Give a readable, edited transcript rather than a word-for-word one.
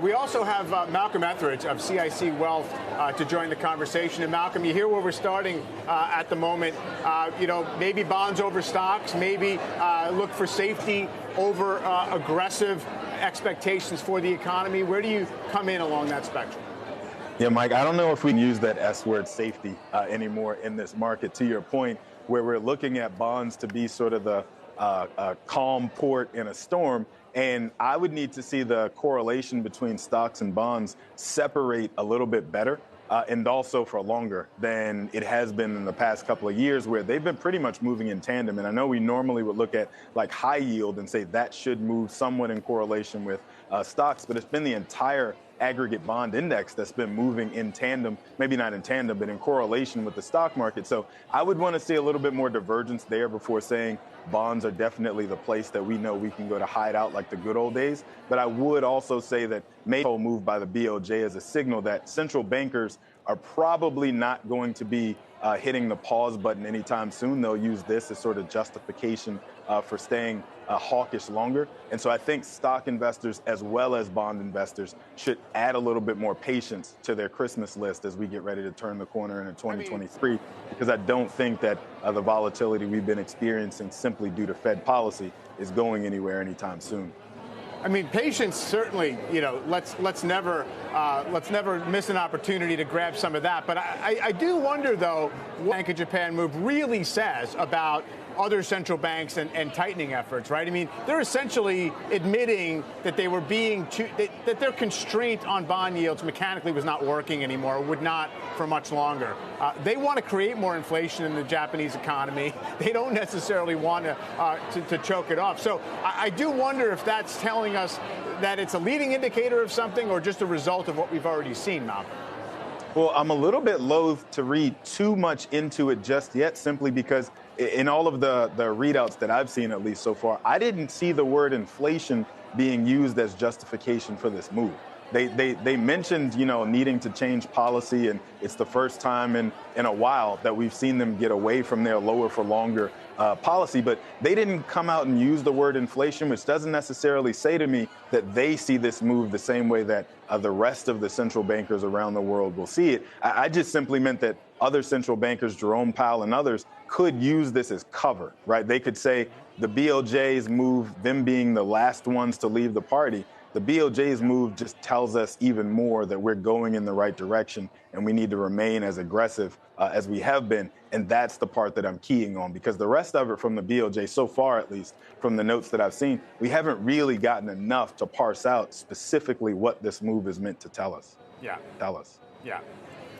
We also have Malcolm Ethridge of CIC Wealth to join the conversation. And Malcolm, you hear where we're starting at the moment. Maybe bonds over stocks, maybe look for safety over aggressive expectations for the economy. Where do you come in along that spectrum? Yeah, Mike, I don't know if we can use that S word safety anymore in this market, to your point, where we're looking at bonds to be sort of the calm port in a storm. And I would need to see the correlation between stocks and bonds separate a little bit better and also for longer than it has been in the past couple of years, where they've been pretty much moving in tandem. And I know we normally would look at like high yield and say that should move somewhat in correlation with stocks, but it's been the entire aggregate bond index that's been moving in tandem, maybe not in tandem, but in correlation with the stock market. So I would want to see a little bit more divergence there before saying bonds are definitely the place that we know we can go to hide out like the good old days. But I would also say that maybe a move by the BOJ as a signal that central bankers are probably not going to be hitting the pause button anytime soon. They'll use this as sort of justification for staying hawkish longer. And so I think stock investors as well as bond investors should add a little bit more patience to their Christmas list as we get ready to turn the corner into 2023, because I don't think that the volatility we've been experiencing simply due to Fed policy is going anywhere anytime soon. I mean, patience certainly. Let's never miss an opportunity to grab some of that. But I do wonder, though, what Bank of Japan move really says about other central banks and tightening efforts, right? I mean, they're essentially admitting that they were that their constraint on bond yields mechanically was not working anymore, would not for much longer. They want to create more inflation in the Japanese economy. They don't necessarily want to choke it off. So I do wonder if that's telling us that it's a leading indicator of something or just a result of what we've already seen, Malcolm. Well, I'm a little bit loath to read too much into it just yet, simply because in all of the readouts that I've seen, at least so far, I didn't see the word inflation being used as justification for this move. They mentioned, needing to change policy, and it's the first time in a while that we've seen them get away from their lower for longer policy, but they didn't come out and use the word inflation, which doesn't necessarily say to me that they see this move the same way that the rest of the central bankers around the world will see it. I just simply meant that other central bankers, Jerome Powell and others, could use this as cover, right? They could say the BOJ's move, them being the last ones to leave the party, the BOJ's move just tells us even more that we're going in the right direction and we need to remain as aggressive as we have been. And that's the part that I'm keying on, because the rest of it from the BOJ, so far at least, from the notes that I've seen, we haven't really gotten enough to parse out specifically what this move is meant to tell us. Yeah. Tell us. Yeah.